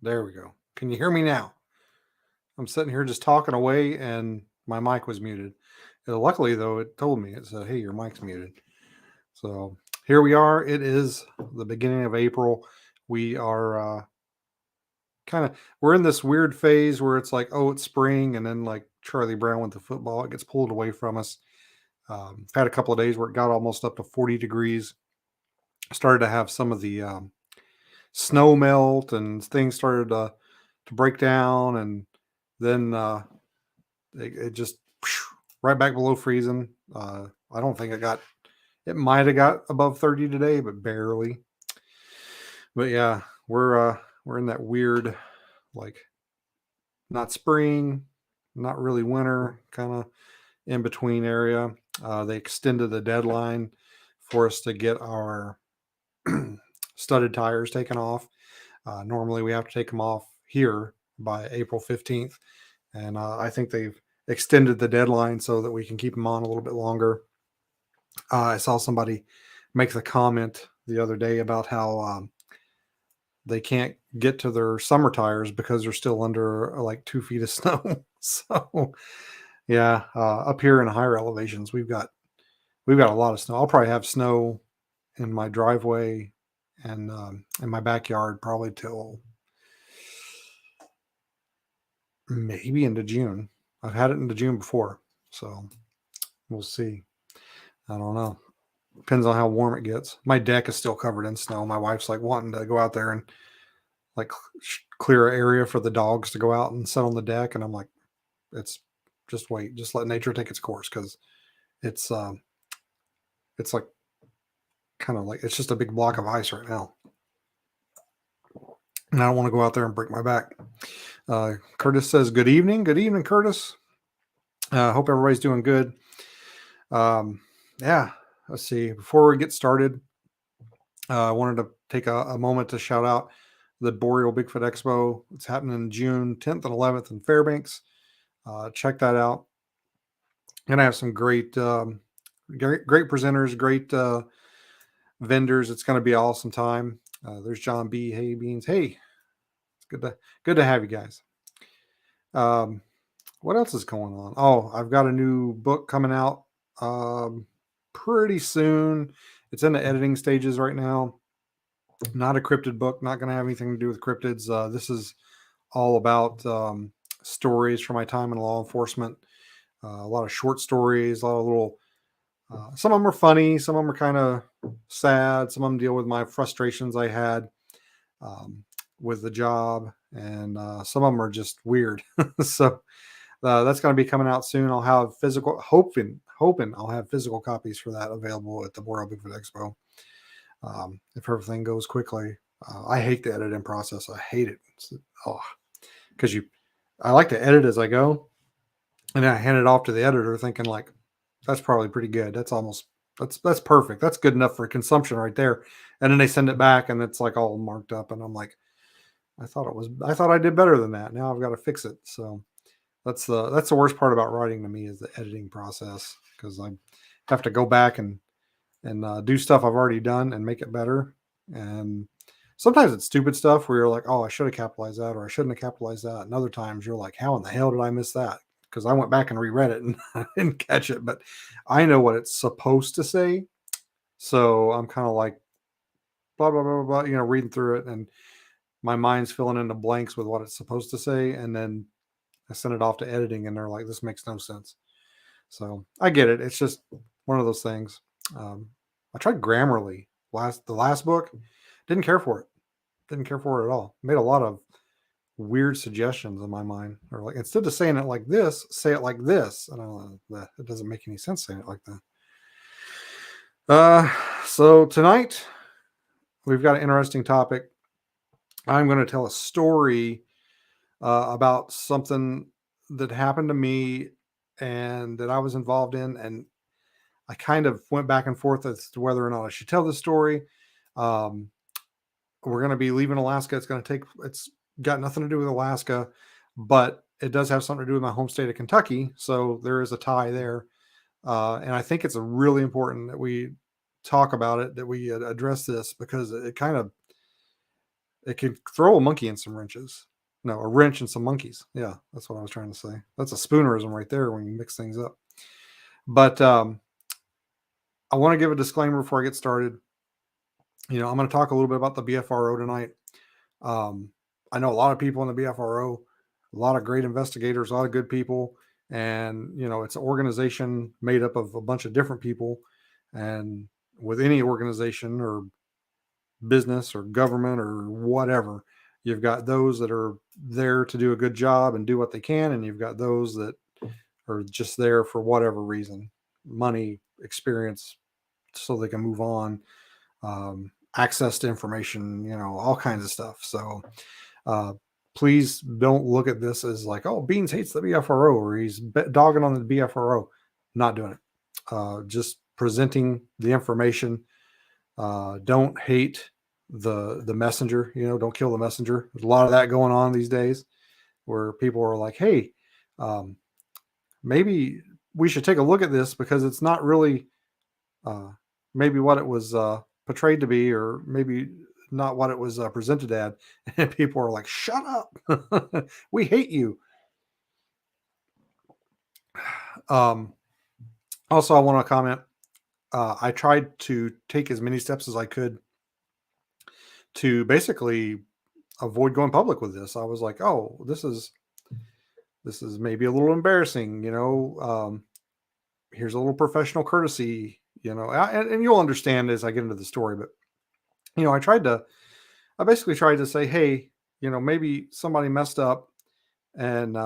There we go. Can you hear me now? I'm sitting here just talking away and my mic was muted. Luckily, though, it told me, it said, hey, your mic's muted. So here we are. It is the beginning of April. We are we're in this weird phase where it's like, oh, it's spring. And then, like Charlie Brown with the football, it gets pulled away from us. Had a couple of days where it got almost up to 40 degrees. Started to have some of the snow melt and things started to break down. And then it just right back below freezing. I don't think it might have got above 30 today, but barely. But yeah, we're in that weird, like, not spring, not really winter, kind of in between area. They extended the deadline for us to get our studded tires taken off. Normally we have to take them off here by April 15th. And I think they've extended the deadline so that we can keep them on a little bit longer. I saw somebody make the comment the other day about how they can't get to their summer tires because they're still under like 2 feet of snow. So yeah, up here in higher elevations, we've got a lot of snow. I'll probably have snow in my driveway and in my backyard probably till maybe into June. I've had it into June before, so we'll see. I don't know. Depends on how warm it gets. My deck is still covered in snow. My wife's like wanting to go out there and like clear an area for the dogs to go out and sit on the deck, and I'm like, it's just wait, just let nature take its course because it's it's like kind of like it's just a big block of ice right now, and I don't want to go out there and break my back. Curtis says, "Good evening, Curtis. Hope everybody's doing good." Yeah, let's see. Before we get started, I wanted to take a moment to shout out the Boreal Bigfoot Expo. It's happening June 10th and 11th in Fairbanks. Check that out. And I have some great presenters, great vendors. It's going to be an awesome time. There's John B. Hey Beans. Hey, it's good to have you guys. What else is going on? Oh, I've got a new book coming out pretty soon. It's in the editing stages right now. Not a cryptid book, not going to have anything to do with cryptids. This is all about stories from my time in law enforcement. A lot of short stories, a lot of little, some of them are funny, some of them are kind of sad, some of them deal with my frustrations I had with the job, and some of them are just weird. So that's going to be coming out soon. I'll have hoping I'll have physical copies for that available at the Boreal Bigfoot Expo. If everything goes quickly. I hate the editing process. I hate it. Because I like to edit as I go, and then I hand it off to the editor thinking like, that's probably pretty good. That's perfect. That's good enough for consumption right there. And then they send it back and it's like all marked up. And I'm like, I thought I did better than that. Now I've got to fix it. So that's the worst part about writing to me is the editing process, because I have to go back and do stuff I've already done and make it better. And sometimes it's stupid stuff where you're like, oh, I should have capitalized that, or I shouldn't have capitalized that. And other times you're like, how in the hell did I miss that? Because I went back and reread it and I didn't catch it, but I know what it's supposed to say. So I'm kind of like, blah, blah, blah, blah, reading through it, and my mind's filling in the blanks with what it's supposed to say. And then I send it off to editing and they're like, this makes no sense. So I get it. It's just one of those things. I tried Grammarly the last book. Didn't care for it. Didn't care for it at all. Made a lot of weird suggestions in my mind. Or like, instead of saying it like this, say it like this. And I'm like, it doesn't make any sense saying it like that. So tonight we've got an interesting topic. I'm going to tell a story about something that happened to me and that I was involved in, and I kind of went back and forth as to whether or not I should tell this story. We're going to be leaving Alaska. It's got nothing to do with Alaska, but it does have something to do with my home state of Kentucky. So there is a tie there. And I think it's really important that we talk about it, that we address this, because it kind of, It could throw a monkey in some wrenches. No, a wrench and some monkeys. Yeah, that's what I was trying to say. That's a spoonerism right there when you mix things up. But I want to give a disclaimer before I get started. I'm going to talk a little bit about the BFRO tonight. I know a lot of people in the BFRO, a lot of great investigators, a lot of good people. And, it's an organization made up of a bunch of different people. And with any organization or business or government or whatever, you've got those that are there to do a good job and do what they can. And you've got those that are just there for whatever reason, money, experience, so they can move on, access to information, all kinds of stuff. So please don't look at this as like, oh, Beans hates the BFRO or he's dogging on the BFRO. Not doing it. Just presenting the information. Don't hate the messenger, don't kill the messenger. There's a lot of that going on these days where people are like, hey, maybe we should take a look at this because it's not really maybe what it was portrayed to be, or maybe not what it was presented at. And people are like, shut up. We hate you. Also, I want to comment. I tried to take as many steps as I could to basically avoid going public with this. I was like, oh, this is maybe a little embarrassing, here's a little professional courtesy, and you'll understand as I get into the story. But, I basically tried to say, hey, maybe somebody messed up and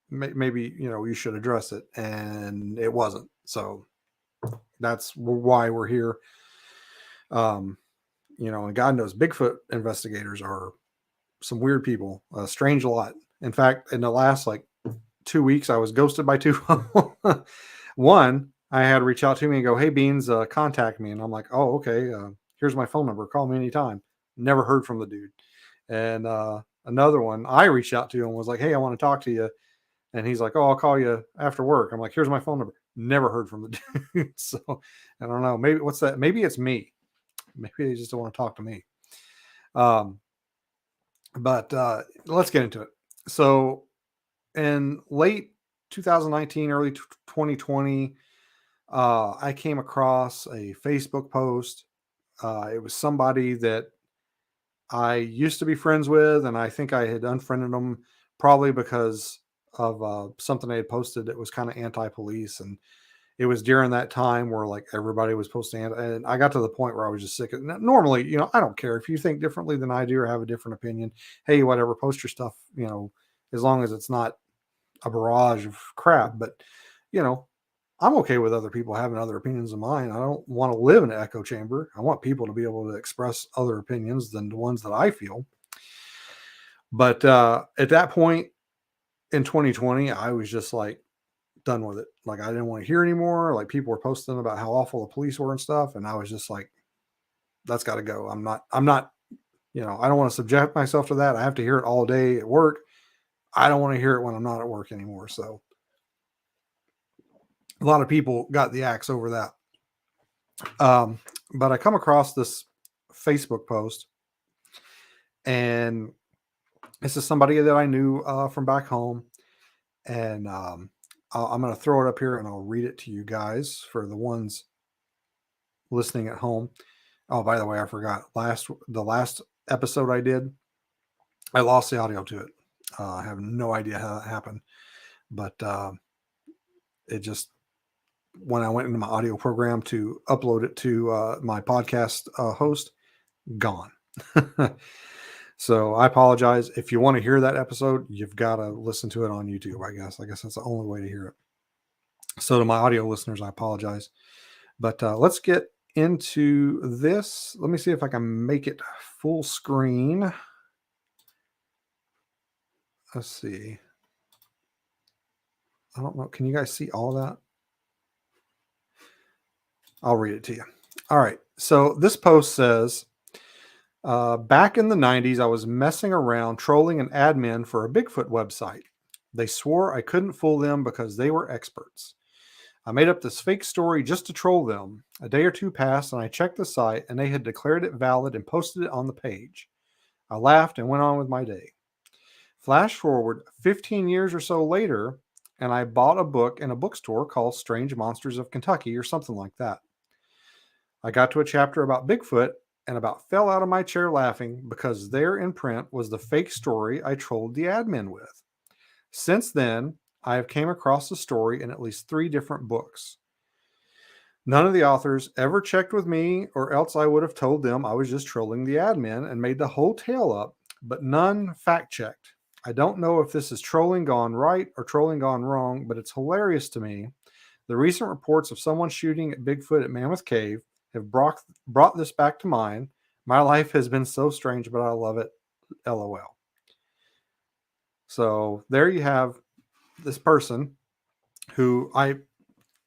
maybe, you should address it. And it wasn't. So that's why we're here. And God knows Bigfoot investigators are some weird people, a strange lot. In fact, in the last 2 weeks, I was ghosted by two. One, I had to reach out to me and go, hey, Beans, contact me. And I'm like, oh, okay. Here's my phone number. Call me anytime. Never heard from the dude. And another one, I reached out to him and was like, hey, I want to talk to you. And he's like, oh, I'll call you after work. I'm like, here's my phone number. Never heard from the dude. So I don't know. Maybe what's that? Maybe it's me. Maybe they just don't want to talk to me. But let's get into it. So in late 2019, early 2020, I came across a Facebook post. It was somebody that I used to be friends with, and I think I had unfriended them probably because of something they had posted that was kind of anti-police. And it was during that time where everybody was posting, and I got to the point where I was just sick of it. Normally, I don't care if you think differently than I do or have a different opinion. Hey, whatever, post your stuff, as long as it's not a barrage of crap. But, I'm okay with other people having other opinions than mine. I don't want to live in an echo chamber. I want people to be able to express other opinions than the ones that I feel. But at that point in 2020, I was just done with it. I didn't want to hear anymore. People were posting about how awful the police were and stuff. And I was just like, that's got to go. I'm not, I don't want to subject myself to that. I have to hear it all day at work. I don't want to hear it when I'm not at work anymore. So a lot of people got the axe over that. But I come across this Facebook post, and this is somebody that I knew from back home. And I'm going to throw it up here and I'll read it to you guys for the ones listening at home. Oh, by the way, I forgot the last episode I did, I lost the audio to it. I have no idea how that happened, but it just, when I went into my audio program to upload it to my podcast host, gone. So I apologize. If you want to hear that episode, you've got to listen to it on YouTube, I guess. I guess that's the only way to hear it. So to my audio listeners, I apologize. But let's get into this. Let me see if I can make it full screen. Let's see. I don't know. Can you guys see all that? I'll read it to you. All right. So this post says, back in the 90s, I was messing around trolling an admin for a Bigfoot website. They swore I couldn't fool them because they were experts. I made up this fake story just to troll them. A day or two passed and I checked the site and they had declared it valid and posted it on the page. I laughed and went on with my day. Flash forward 15 years or so later, and I bought a book in a bookstore called Strange Monsters of Kentucky or something like that. I got to a chapter about Bigfoot and about fell out of my chair laughing because there in print was the fake story I trolled the admin with. Since then, I have came across the story in at least 3 different books. None of the authors ever checked with me, or else I would have told them I was just trolling the admin and made the whole tale up, but none fact checked. I don't know if this is trolling gone right or trolling gone wrong, but it's hilarious to me. The recent reports of someone shooting at Bigfoot at Mammoth Cave have brought this back to mind. My life has been so strange, but I love it. LOL. So there you have this person who I'm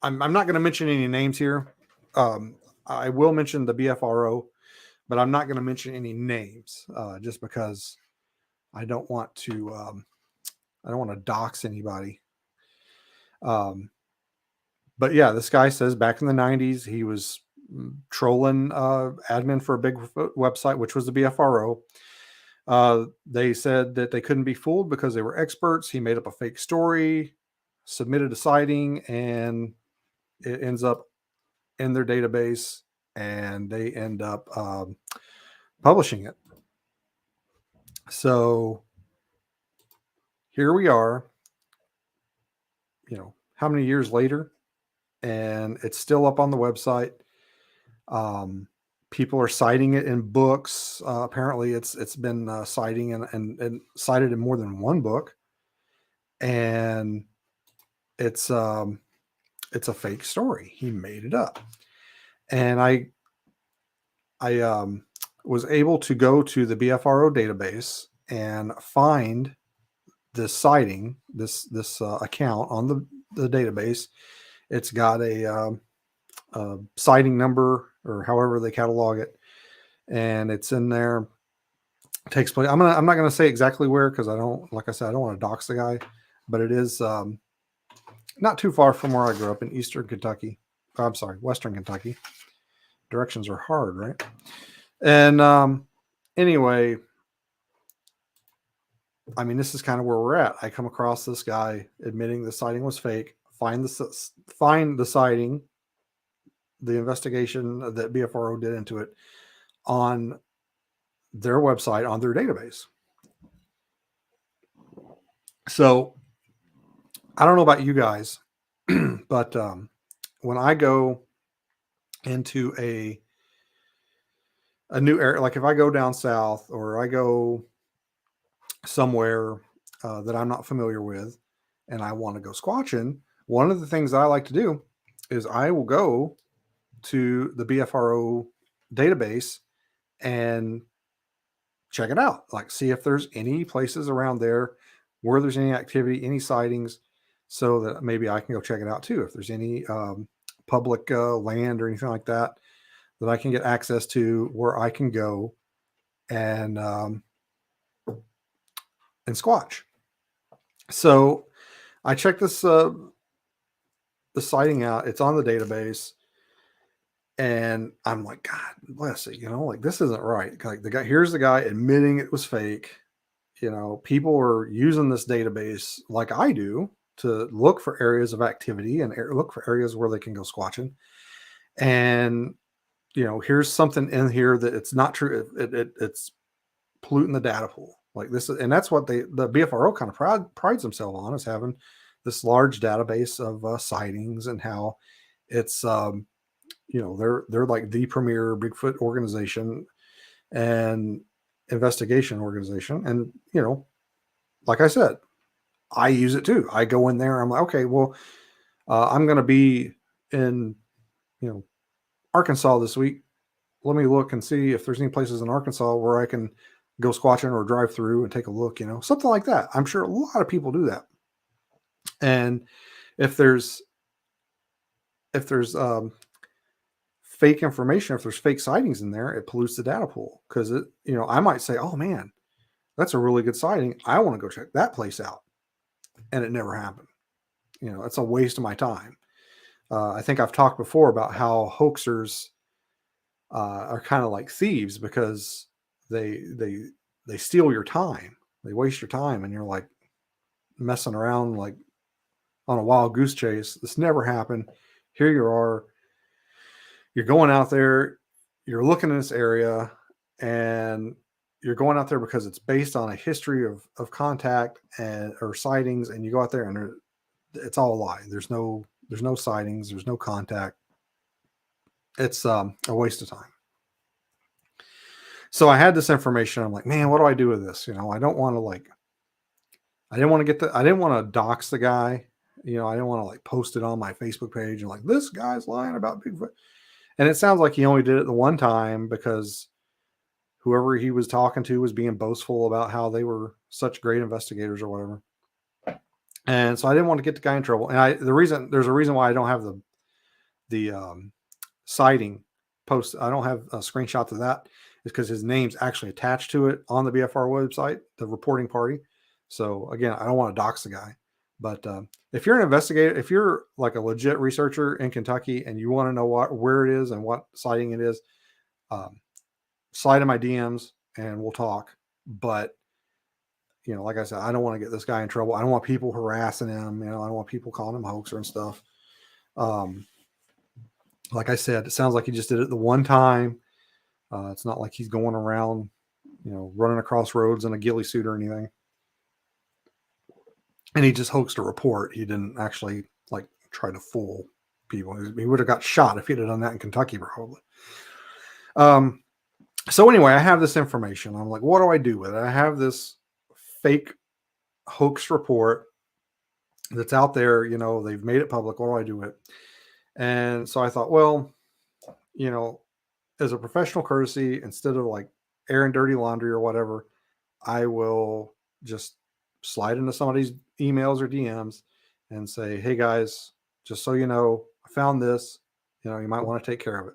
not going to mention any names here. I will mention the BFRO, but I'm not going to mention any names just because I don't want to. I don't want to dox anybody. But yeah, this guy says back in the 90s he was trolling admin for a big website, which was the BFRO. They said that they couldn't be fooled because they were experts. He made up a fake story, submitted a sighting, and it ends up in their database, and they end up publishing it. So here we are, how many years later, and it's still up on the website. People are citing it in books. Apparently, it's been citing and cited in more than one book, and it's a fake story. He made it up, and I was able to go to the BFRO database and find this sighting, this account on the database. It's got a sighting number, or however they catalog it, and it's in there. It takes place. I'm not gonna say exactly where, because I don't, like I said, I don't want to dox the guy, but it is not too far from where I grew up in Eastern Kentucky. I'm sorry, Western Kentucky. Directions are hard, right? And anyway, I mean, this is kind of where we're at. I come across this guy admitting the sighting was fake. Find the sighting, the investigation that BFRO did into it on their website, on their database. So I don't know about you guys, but when I go into a new area, like if I go down south or I go somewhere that I'm not familiar with and I want to go squatching, one of the things I like to do is I will go to the BFRO database and check it out, like see if there's any places around there where there's any activity, any sightings, so that maybe I can go check it out too. If there's any public land or anything like that that I can get access to, where I can go and squatch. So I checked this the sighting out. It's on the database, and I'm like, God bless it. Like this isn't right. Like here's the guy admitting it was fake. People are using this database like I do to look for areas of activity and look for areas where they can go squatching. And here's something in here that it's not true. It's polluting the data pool. Like this, and that's what the BFRO kind of prides themselves on, is having this large database of sightings, and how it's they're like the premier Bigfoot organization and investigation organization. And like I said, I use it too. I go in there, I'm like, okay, well, I'm going to be in Arkansas this week. Let me look and see if there's any places in Arkansas where I can go squatching or drive through and take a look, something like that. I'm sure a lot of people do that. And if there's fake information, if there's fake sightings in there, it pollutes the data pool, because I might say, oh man, that's a really good sighting. I want to go check that place out. And it never happened. It's a waste of my time. I think I've talked before about how hoaxers are kind of like thieves, because they they steal your time. They waste your time, and you're like messing around like on a wild goose chase. This never happened. Here you are. You're going out there. You're looking in this area, and you're going out there because it's based on a history of contact and or sightings, and you go out there and it's all a lie. There's no sightings. There's no contact. It's a waste of time. So I had this information. I'm like, man, what do I do with this? I don't want to like, I didn't want to I didn't want to dox the guy. I didn't want to like post it on my Facebook page and like, this guy's lying about Bigfoot. And it sounds like he only did it the one time because whoever he was talking to was being boastful about how they were such great investigators or whatever. And so I didn't want to get the guy in trouble. And there's a reason why I don't have the sighting post. I don't have screenshots of that. Is because his name's actually attached to it on the BFR website, the reporting party. So again, I don't want to dox the guy. But if you're an investigator, if you're like a legit researcher in Kentucky and you want to know where it is and what sighting it is, slide in my DMs and we'll talk. But like I said, I don't want to get this guy in trouble. I don't want people harassing him. I don't want people calling him hoaxer and stuff. Like I said, it sounds like he just did it the one time. It's not like he's going around, running across roads in a ghillie suit or anything. And he just hoaxed a report. He didn't actually like try to fool people. He would have got shot if he'd have done that in Kentucky, probably. So anyway, I have this information. I'm like, what do I do with it? I have this fake hoax report that's out there. They've made it public. What do I do with it? And so I thought, well, as a professional courtesy, instead of like airing dirty laundry or whatever, I will just slide into somebody's emails or DMs and say, hey guys, just so you know, I found this, you might want to take care of it.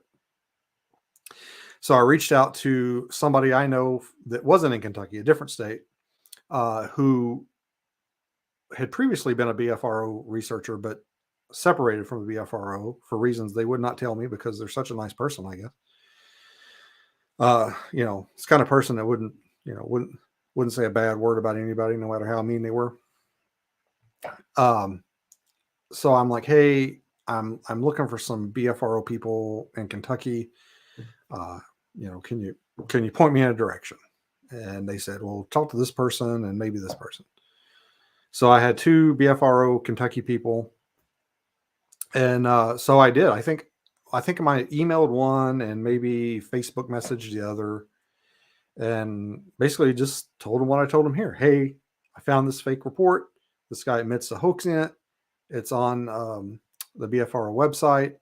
So I reached out to somebody I know that wasn't in Kentucky, a different state, who had previously been a BFRO researcher, but separated from the BFRO for reasons they would not tell me because they're such a nice person, I guess. It's the kind of person that wouldn't say a bad word about anybody, no matter how mean they were. So I'm like, hey, I'm looking for some BFRO people in Kentucky. Can you point me in a direction? And they said, well, talk to this person and maybe this person. So I had 2 BFRO Kentucky people. And so I did. I think I emailed one and maybe Facebook messaged the other, and basically just told him what I told him here. Hey, I found this fake report. This guy admits to hoaxing it. It's on the BFRO website.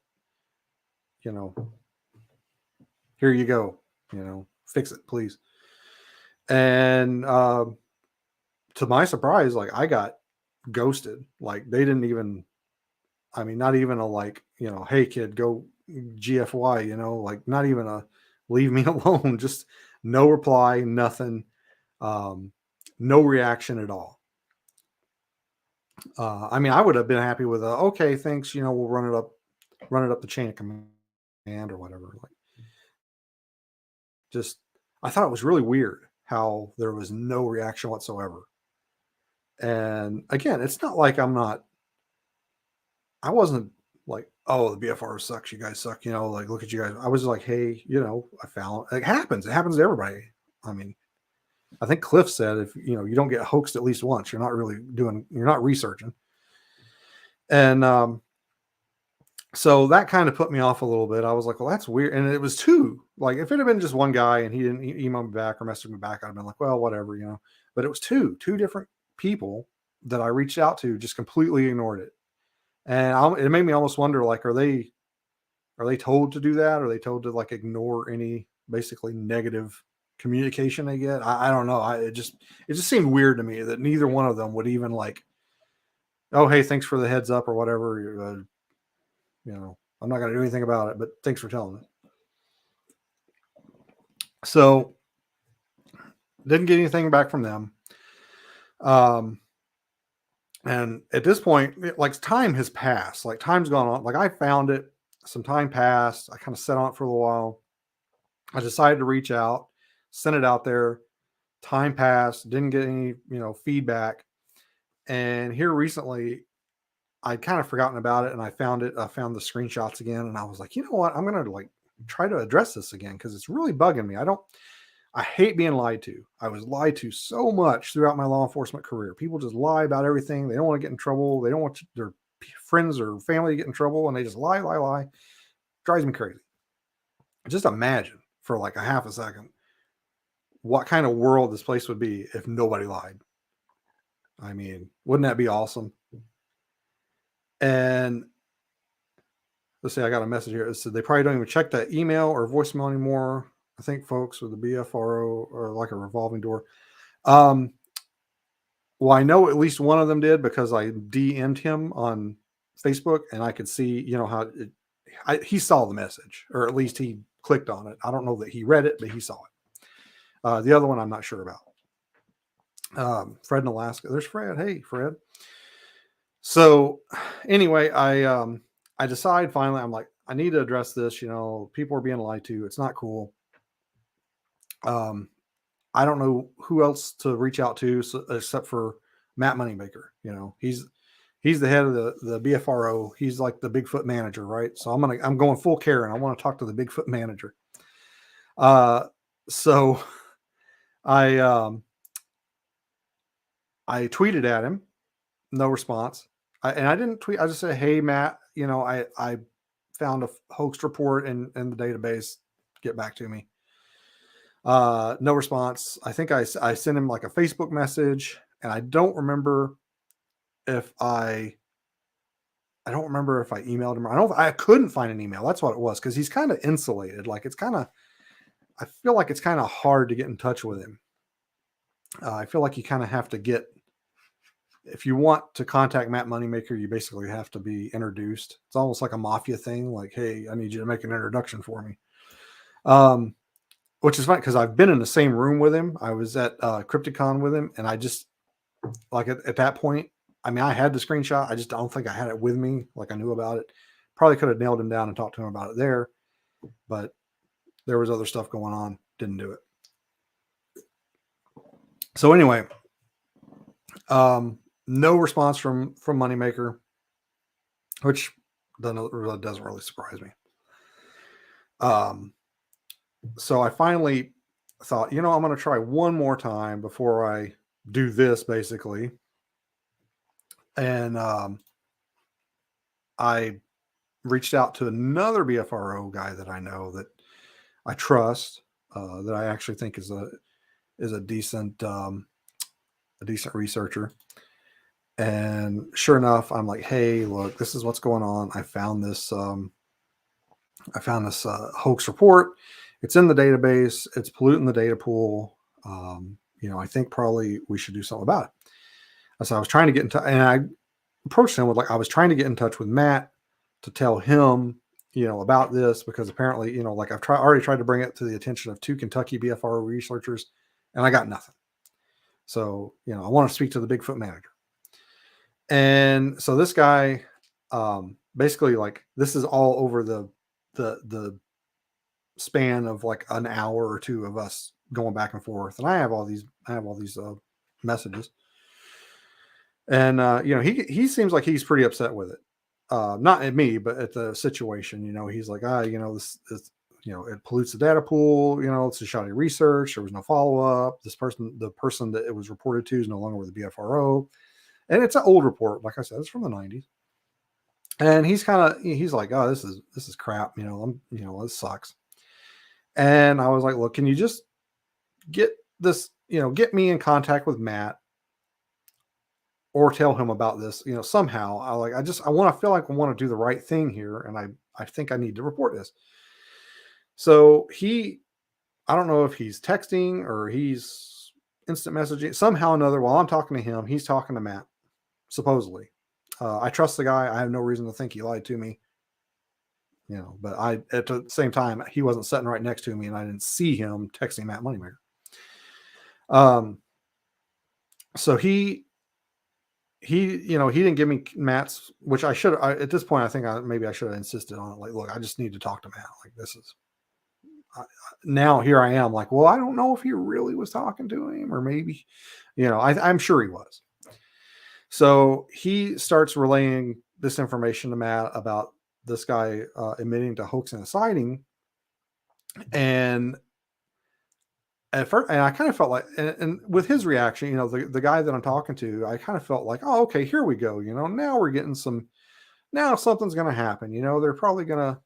Here you go. Fix it, please. And to my surprise, like I got ghosted. Like they didn't even, not even a like, hey kid, go GFY, like not even a leave me alone, just no reply, nothing, no reaction at all. I would have been happy with okay, thanks, we'll run it up the chain of command or whatever. Like just, I thought it was really weird how there was no reaction whatsoever. And again, it's not like I wasn't like, oh, the BFR sucks. You guys suck. Like, look at you guys. I was like, hey, I found it happens. It happens to everybody. I think Cliff said, if you don't get hoaxed at least once, you're not researching. And so that kind of put me off a little bit. I was like, well, that's weird. And it was 2. Like, if it had been just one guy and he didn't email me back or message me back, I'd have been like, well, whatever, But it was 2 different people that I reached out to, just completely ignored it. And it made me almost wonder, like, are they told to do that? Are they told to like ignore any basically negative communication they get? I don't know. It just seemed weird to me that neither one of them would even like, oh, hey, thanks for the heads up or whatever. I'm not going to do anything about it, but thanks for telling me. So didn't get anything back from them. And at this point, like time has passed, like time's gone on. Like I found it, some time passed. I kind of sat on it for a little while. I decided to reach out, send it out there, Time passed, didn't get any, feedback. And here recently, I'd kind of forgotten about it, and I found it. I found the screenshots again, and I was like, you know what? I'm gonna like try to address this again because it's really bugging me. I hate being lied to. I was lied to so much throughout my law enforcement career. People just lie about everything. They don't want to get in trouble. They don't want their friends or family to get in trouble, and they just lie, lie, lie. Drives me crazy. Just imagine for like a half a second what kind of world this place would be if nobody lied. I mean, wouldn't that be awesome? And let's see, I got a message here. It said they probably don't even check that email or voicemail anymore. I think folks with the BFRO or like a revolving door. Well, I know at least one of them did because I DM'd him on Facebook and I could see, how he saw the message, or at least he clicked on it. I don't know that he read it, but he saw it. The other one, I'm not sure about. Fred in Alaska. There's Fred. Hey, Fred. So anyway, I decide finally, I'm like, I need to address this. People are being lied to. It's not cool. I don't know who else to reach out to except for Matt Moneymaker. He's the head of the BFRO. He's like the Bigfoot manager, right? So I'm going full Karen. I want to talk to the Bigfoot manager. So I tweeted at him, no response. I didn't tweet. I just said, "Hey Matt, I found a hoax report in the database. Get back to me." No response. I think I sent him like a Facebook message, and I don't remember if I emailed him. I couldn't find an email. That's what it was, because he's kind of insulated. Like I feel like it's kind of hard to get in touch with him. I feel like you kind of have to if you want to contact Matt Moneymaker, you basically have to be introduced. It's almost like a mafia thing. Like, hey, I need you to make an introduction for me. Which is fine because I've been in the same room with him. I was at Crypticon with him, and I just like at that point, I mean, I had the screenshot. I just don't think I had it with me. Like I knew about it. Probably could have nailed him down and talked to him about it there, but there was other stuff going on. Didn't do it. So anyway, no response from Moneymaker, which doesn't really surprise me. So I finally thought, I'm going to try one more time before I do this, basically. And I reached out to another BFRO guy that I know that I trust, that I actually think is a decent researcher. And sure enough, I'm like, hey, look, this is what's going on. I found this hoax report. It's in the database. It's polluting the data pool. I think probably we should do something about it. So I was trying to get in touch, and I approached him with I was trying to get in touch with Matt to tell him, about this, because apparently, I've already tried to bring it to the attention of 2 Kentucky BFR researchers, and I got nothing. So, I want to speak to the Bigfoot manager. And so this guy, basically, this is all over the span of like an hour or 2 of us going back and forth. And I have all these messages. And, he seems like he's pretty upset with it. Not at me, but at the situation. He's like, this it pollutes the data pool. It's a shoddy research. There was no follow-up. The person that it was reported to is no longer with the BFRO. And it's an old report. Like I said, it's from the 90s. And he's like, oh, this is crap. This sucks. And I was like, look, can you just get this, get me in contact with Matt, or tell him about this, somehow. I want to feel like I want to do the right thing here. And I think I need to report this. So I don't know if he's texting or he's instant messaging somehow or another. While I'm talking to him, he's talking to Matt, supposedly. I trust the guy. I have no reason to think he lied to me, but at the same time, he wasn't sitting right next to me and I didn't see him texting Matt Moneymaker. So he didn't give me Matt's, which I should, at this point, I think maybe I should have insisted on it. Like, look, I just need to talk to Matt. Like, now here I am like, well, I don't know if he really was talking to him or maybe, I'm sure he was. So he starts relaying this information to Matt about this guy admitting to hoaxing a sighting. And at first, and I kind of felt like, and with his reaction, the guy that I'm talking to, I kind of felt like, oh, okay, here we go. Now we're getting now something's going to happen. They're probably going to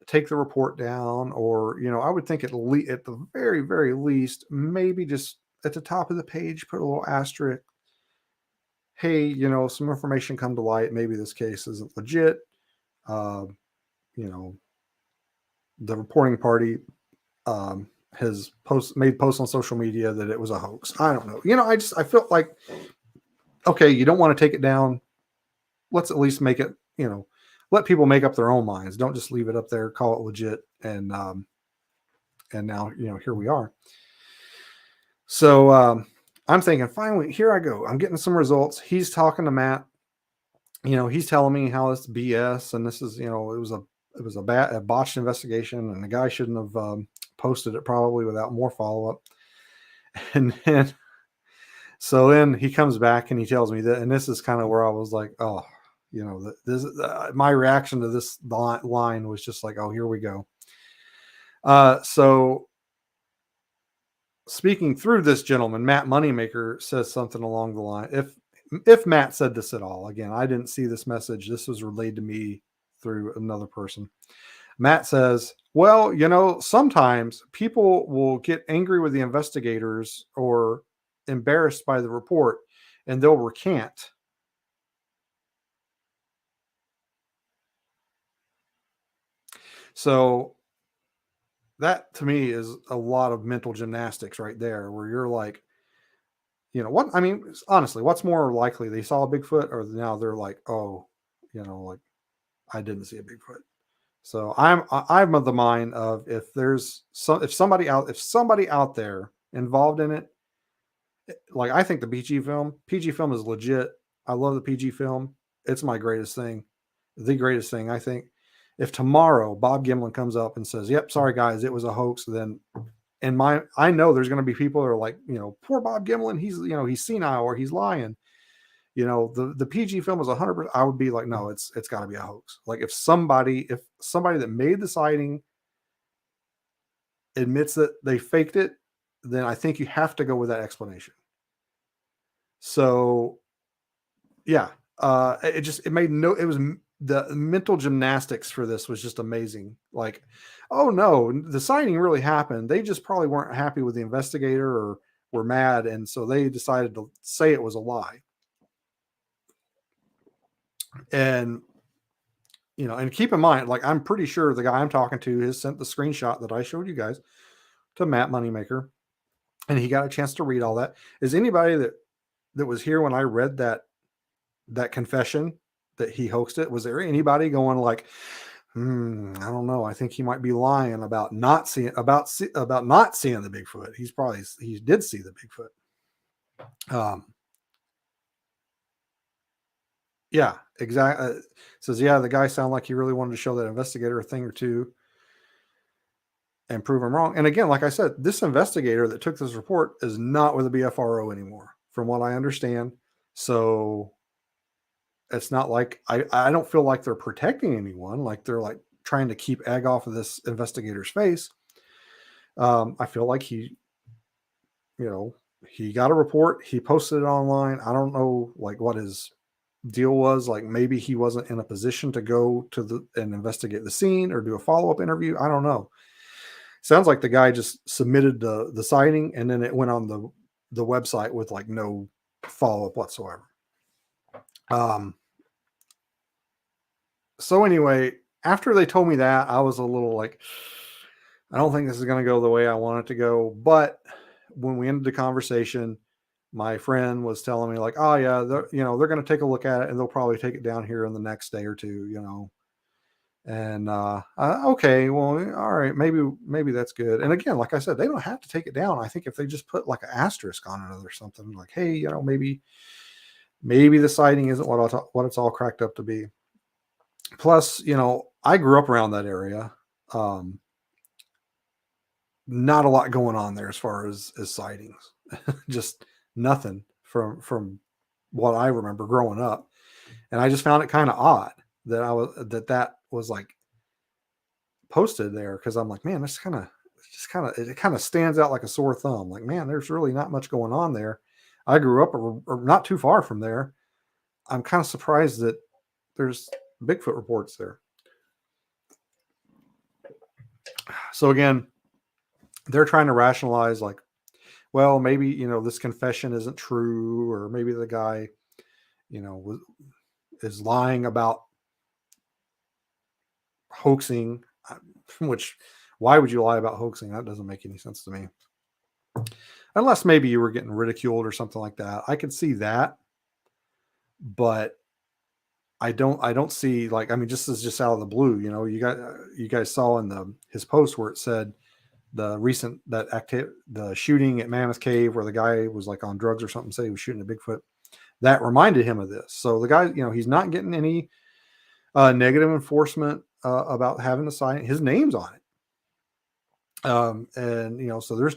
take the report down, or, I would think at the very, very least, maybe just at the top of the page, put a little asterisk. Hey, some information come to light. Maybe this case isn't legit. Uh, you know, the reporting party has made posts on social media that it was a hoax. I don't know. I felt like, okay, you don't want to take it down. Let's at least make it, let people make up their own minds. Don't just leave it up there, call it legit. And now, here we are. So I'm thinking, finally, here I go. I'm getting some results. He's talking to Matt. He's telling me how it's BS, and this is, it was a botched investigation, and the guy shouldn't have posted it probably without more follow up. And then, so then he comes back and he tells me that, and this is kind of where I was like, oh, my reaction to this line was just like, oh, here we go. So speaking through this gentleman, Matt Moneymaker says something along the line. If Matt said this at all, again, I didn't see this message. This was relayed to me through another person. Matt says, well, sometimes people will get angry with the investigators or embarrassed by the report, and they'll recant. So that to me is a lot of mental gymnastics right there, where you're like, what? I mean, honestly, what's more likely? They saw a Bigfoot, or now they're like, oh, like I didn't see a Bigfoot. So I'm of the mind of, if somebody out there involved in it, like, I think the PG film is legit. I love the PG film. It's my greatest thing, the greatest thing. I think if tomorrow Bob Gimlin comes up and says, "Yep, sorry guys, it was a hoax," then I know there's going to be people that are like, poor Bob Gimlin, he's senile or he's lying. The PG film is 100%. I would be like, no, it's got to be a hoax. Like, if somebody that made the sighting admits that they faked it, then I think you have to go with that explanation. So yeah, it was the mental gymnastics for this was just amazing. Like, oh no, the sighting really happened. They just probably weren't happy with the investigator or were mad, and so they decided to say it was a lie. And and keep in mind, like, I'm pretty sure the guy I'm talking to has sent the screenshot that I showed you guys to Matt Moneymaker, and he got a chance to read all that. Is anybody that was here when I read that confession that he hoaxed it? Was there anybody going like, I don't know, I think he might be lying about not seeing not seeing the Bigfoot. He did see the Bigfoot. Yeah, exactly. Says, yeah, the guy sounded like he really wanted to show that investigator a thing or two and prove him wrong. And again, like I said, this investigator that took this report is not with the BFRO anymore, from what I understand. So it's not like I don't feel like they're protecting anyone, like they're like trying to keep egg off of this investigator's face. I feel like he got a report, he posted it online. I don't know like what his deal was. Like, maybe he wasn't in a position to go to and investigate the scene or do a follow-up interview. I don't know. Sounds like the guy just submitted the sighting, and then it went on the website with like no follow-up whatsoever. So anyway, after they told me that, I was a little like, I don't think this is going to go the way I want it to go. But when we ended the conversation, my friend was telling me like, oh yeah, they're going to take a look at it, and they'll probably take it down here in the next day or two, And okay, well, all right, maybe that's good. And again, like I said, they don't have to take it down. I think if they just put like an asterisk on it or something, like, hey, maybe the sighting isn't what it's all cracked up to be. Plus, I grew up around that area. not a lot going on there as far as sightings. Just nothing from what I remember growing up. And I just found it kind of odd that that was like posted there, because I'm like, man, this kind of it kind of stands out like a sore thumb. Like, man, there's really not much going on there. I grew up or not too far from there. I'm kind of surprised that there's Bigfoot reports there. So again, they're trying to rationalize, like, well, maybe, this confession isn't true, or maybe the guy, is lying about hoaxing, which, why would you lie about hoaxing? That doesn't make any sense to me. Unless maybe you were getting ridiculed or something like that. I could see that, but I don't see, like, I mean, just as just out of the blue, you guys saw in his post where it said the shooting at Mammoth Cave, where the guy was like on drugs or something, said he was shooting at Bigfoot. That reminded him of this. So the guy, he's not getting any negative enforcement about having a sign. His name's on it. And so there's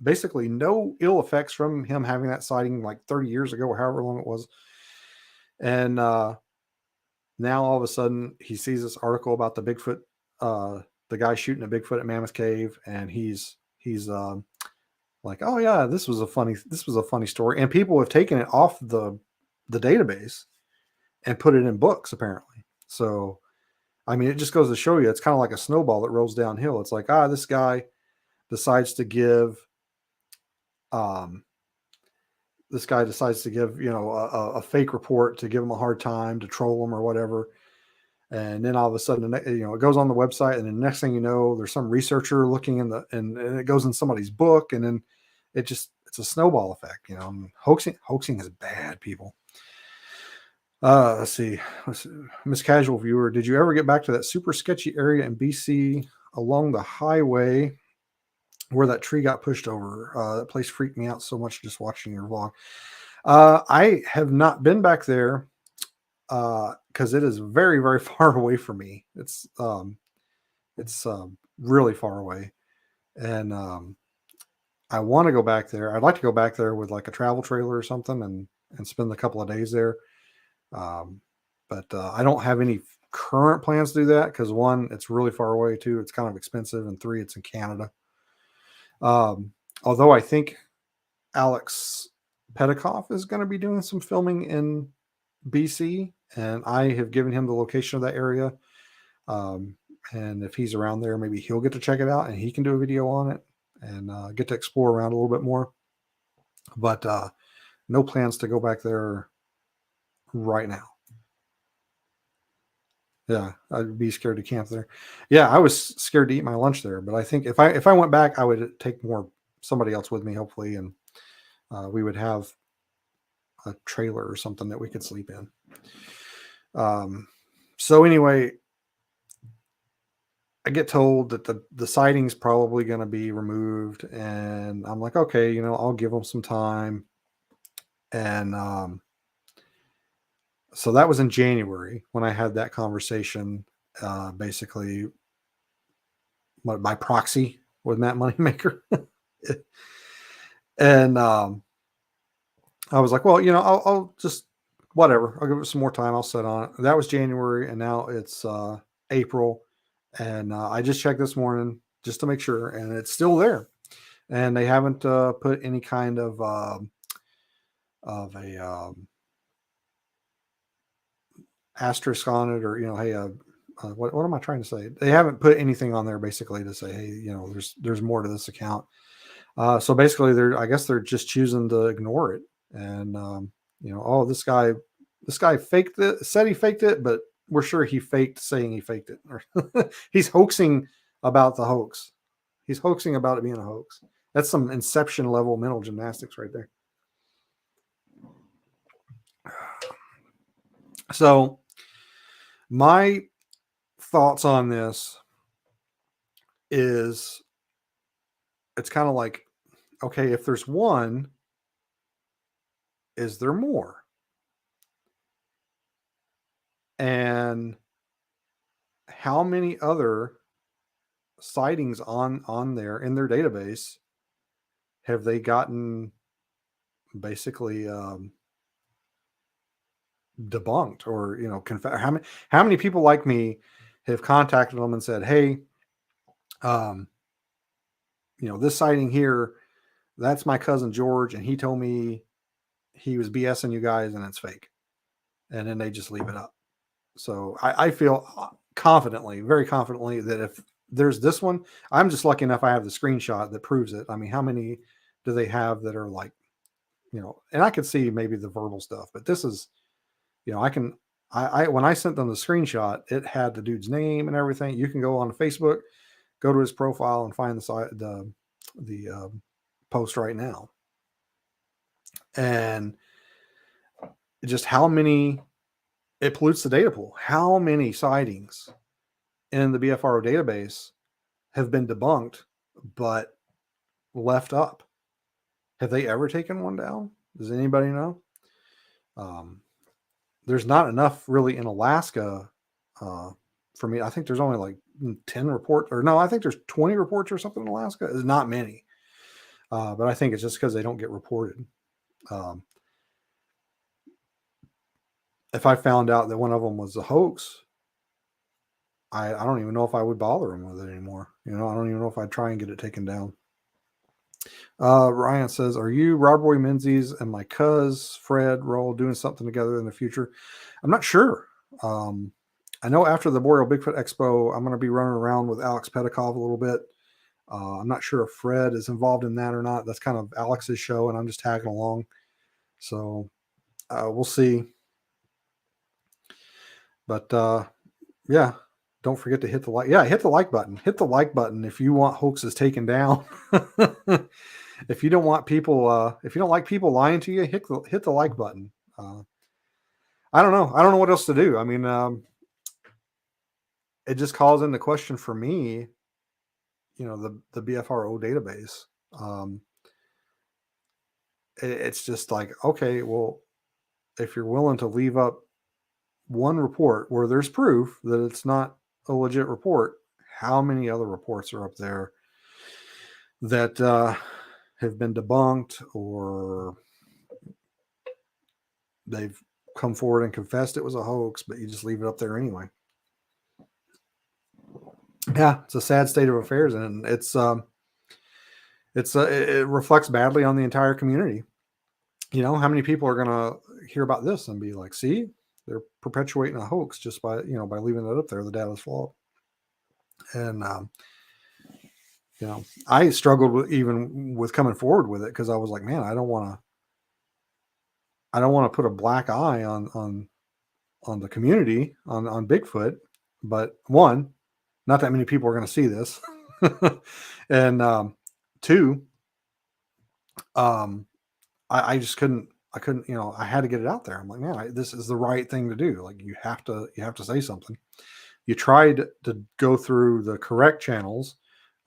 basically no ill effects from him having that sighting like 30 years ago or however long it was. And now all of a sudden he sees this article about the Bigfoot, the guy shooting a Bigfoot at Mammoth Cave, and he's like, oh yeah, this was a funny story, and people have taken it off the database and put it in books apparently. So I mean, it just goes to show you, it's kind of like a snowball that rolls downhill. It's like, this guy decides to give a fake report to give him a hard time, to troll him or whatever. And then all of a sudden, it goes on the website, and the next thing you know, there's some researcher looking and it goes in somebody's book, and then it's a snowball effect. Hoaxing is bad, people. Let's see. Miss Casual Viewer, did you ever get back to that super sketchy area in BC along the highway where that tree got pushed over? That place freaked me out so much just watching your vlog. I have not been back there because it is very, very far away from me. It's really far away, and I want to go back there. I'd like to go back there with like a travel trailer or something, and spend a couple of days there. But I don't have any current plans to do that, because one, it's really far away, two, it's kind of expensive, and three, it's in Canada. Although I think Alex Petikoff is going to be doing some filming in BC, and I have given him the location of that area. And if he's around there, maybe he'll get to check it out and he can do a video on it, and get to explore around a little bit more. But no plans to go back there right now. Yeah, I'd be scared to camp there. Yeah, I was scared to eat my lunch there, but I think if I went back, I would take somebody else with me, hopefully, and we would have a trailer or something that we could sleep in. So anyway, I get told that the sighting's probably going to be removed, and I'm like, okay, I'll give them some time. And so that was in January when I had that conversation, basically by proxy with Matt Moneymaker. And I was like, well, I'll just, whatever. I'll give it some more time. I'll sit on it. That was January, and now it's April. And I just checked this morning just to make sure, and it's still there. And they haven't put any kind of a asterisk on it, or hey, what am I trying to say? They haven't put anything on there basically to say, hey, there's more to this account. So basically, I guess they're just choosing to ignore it, and oh, this guy faked it, said he faked it, but we're sure he faked saying he faked it. He's hoaxing about the hoax. He's hoaxing about it being a hoax. That's some Inception level mental gymnastics right there. So my thoughts on this is, it's kind of like, okay, if there's one, is there more? And how many other sightings on there in their database have they gotten basically debunked, or how many people like me have contacted them and said, hey, this sighting here, that's my cousin George, and he told me he was BSing you guys and it's fake, and then they just leave it up. So I feel confidently, very confidently, that if there's this one, I'm just lucky enough I have the screenshot that proves it. I mean, how many do they have that are like, and I could see maybe the verbal stuff, but this is, I when I sent them the screenshot, it had the dude's name and everything. You can go on Facebook, go to his profile, and find the post right now, and just how many, it pollutes the data pool. How many sightings in the BFRO database have been debunked but left up? Have they ever taken one down? Does anybody know? There's not enough really in Alaska for me. I think there's only like 10 reports, or no, I think there's 20 reports or something in Alaska. It's not many, but I think it's just because they don't get reported. If I found out that one of them was a hoax, I don't even know if I would bother them with it anymore. I don't even know if I'd try and get it taken down. Ryan says, are you, Rob Menzies, and my cuz Fred Roll doing something together in the future? I'm not sure. I know after the Boreal Bigfoot Expo, I'm going to be running around with Alex Pedikov a little bit. I'm not sure if Fred is involved in that or not. That's kind of Alex's show, and I'm just tagging along. So we'll see. But yeah, don't forget to hit the like. Yeah, hit the like button. Hit the like button if you want hoaxes taken down. If you don't want people, if you don't like people lying to you, hit the like button. I don't know. I don't know what else to do. I mean, it just calls into question for me, the BFRO database. It's just like, okay, well, if you're willing to leave up one report where there's proof that it's not a legit report, how many other reports are up there that have been debunked, or they've come forward and confessed it was a hoax, but you just leave it up there anyway? Yeah, it's a sad state of affairs, and it reflects badly on the entire community. How many people are going to hear about this and be like, see, they're perpetuating a hoax just by leaving it up there. The data's flawed. And, I struggled even with coming forward with it, because I was like, man, I don't want to put a black eye on the community on Bigfoot. But one, not that many people are going to see this. And two, I just couldn't, I had to get it out there. I'm like, man, this is the right thing to do. Like, you have to say something. You tried to go through the correct channels.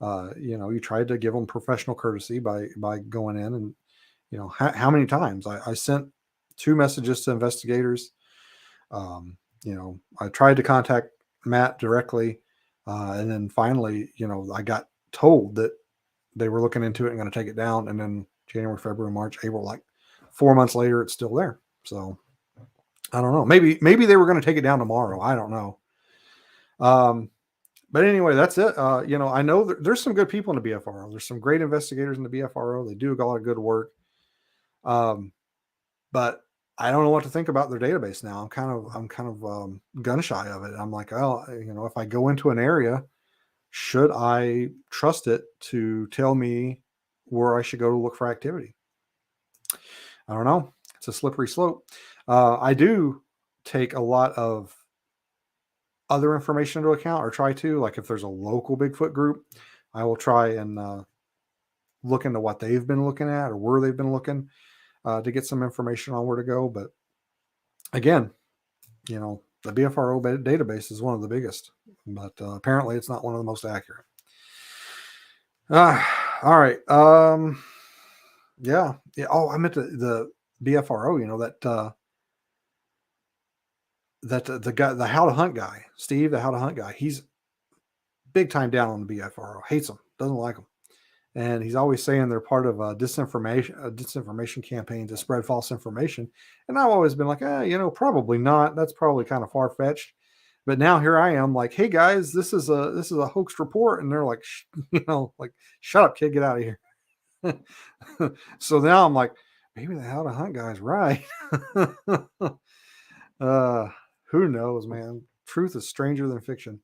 You tried to give them professional courtesy by going in, and, how many times I sent 2 messages to investigators. I tried to contact Matt directly. And then finally, I got told that they were looking into it and going to take it down. And then January, February, March, April, like 4 months later, it's still there. So I don't know. Maybe they were going to take it down tomorrow. I don't know. But anyway, that's it. I know there's some good people in the BFRO. There's some great investigators in the BFRO. They do a lot of good work. But I don't know what to think about their database now. I'm kind of gun shy of it. I'm like, oh, if I go into an area, should I trust it to tell me where I should go to look for activity? I don't know. It's a slippery slope. I do take a lot of other information into account, or try to. Like, if there's a local Bigfoot group, I will try and look into what they've been looking at, or where they've been looking, to get some information on where to go. But again, the BFRO database is one of the biggest, but apparently it's not one of the most accurate. All right. Yeah. Oh, I meant the BFRO. That the guy, the How to Hunt guy, Steve, the How to Hunt guy. He's big time down on the BFRO, hates them, doesn't like them. And he's always saying they're part of a disinformation campaign to spread false information. And I've always been like, probably not. That's probably kind of far fetched. But now here I am, like, hey guys, this is a hoax report, and they're like, like, shut up, kid, get out of here. So now I'm like, maybe the How to Hunt guy's right. Who knows, man? Truth is stranger than fiction.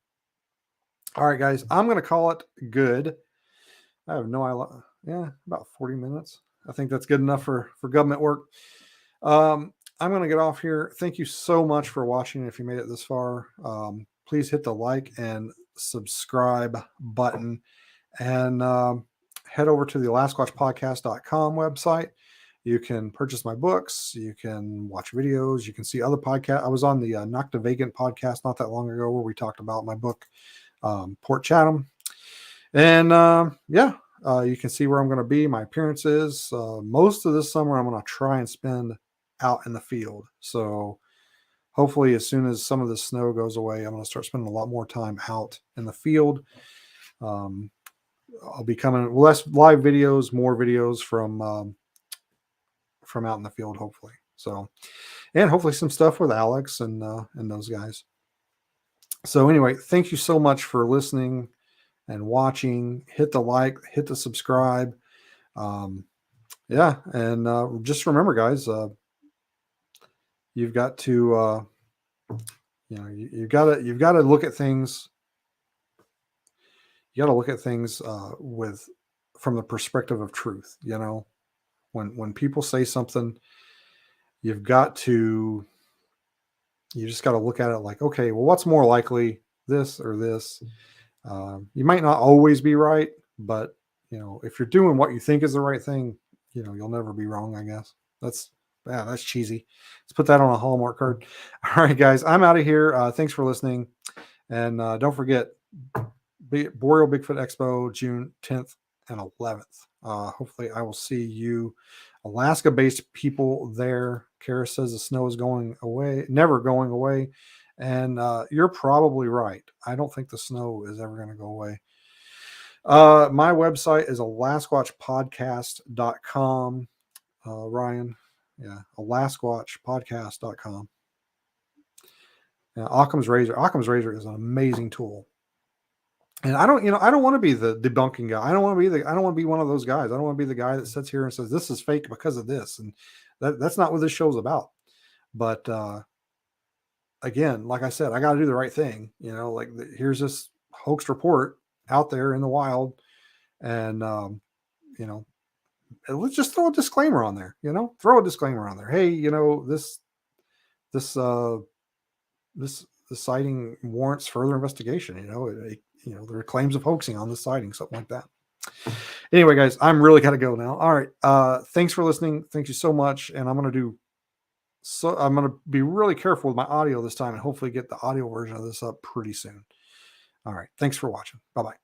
All right, guys, I'm gonna call it good. I have no idea. Yeah, about 40 minutes. I think that's good enough for government work. I'm going to get off here. Thank you so much for watching. If you made it this far, please hit the like and subscribe button, and head over to the AlaskaWatchPodcast.com website. You can purchase my books. You can watch videos. You can see other podcasts. I was on the Knock the Vacant podcast not that long ago where we talked about my book, Port Chatham. And you can see where I'm going to be, my appearances. Most of this summer, I'm going to try and spend out in the field. So hopefully as soon as some of the snow goes away, I'm going to start spending a lot more time out in the field. I'll be coming less live videos, more videos from out in the field, hopefully. So, and hopefully some stuff with Alex and those guys. So anyway, thank you so much for listening and watching. Hit the like, hit the subscribe. And just remember, guys, you've got to you've got to look at things. You got to look at things from the perspective of truth. When people say something, you just got to look at it like, okay, well, what's more likely, this or this? You might not always be right, but if you're doing what you think is the right thing, you'll never be wrong, I guess. That's cheesy. Let's put that on a Hallmark card. All right, guys, I'm out of here. Thanks for listening. And don't forget, Boreal Bigfoot Expo, June 10th and 11th. Hopefully I will see you Alaska-based people there. Kara says the snow is going away, never going away. And you're probably right. I don't think the snow is ever going to go away. My website is AlaskaWatchPodcast.com. Ryan, AlaskaWatchPodcast.com. Occam's Razor. Occam's Razor is an amazing tool. And I don't want to be the debunking guy. I don't want to be one of those guys. I don't want to be the guy that sits here and says this is fake because of this. And that's not what this show's about. But again, like I said, I got to do the right thing. Here's this hoax report out there in the wild, and let's just throw a disclaimer on there. Throw a disclaimer on there. Hey, this sighting warrants further investigation. There are claims of hoaxing on this sighting, something like that. Anyway, guys, I'm really got to go now. All right. Thanks for listening. Thank you so much. And I'm going to be really careful with my audio this time and hopefully get the audio version of this up pretty soon. All right. Thanks for watching. Bye-bye.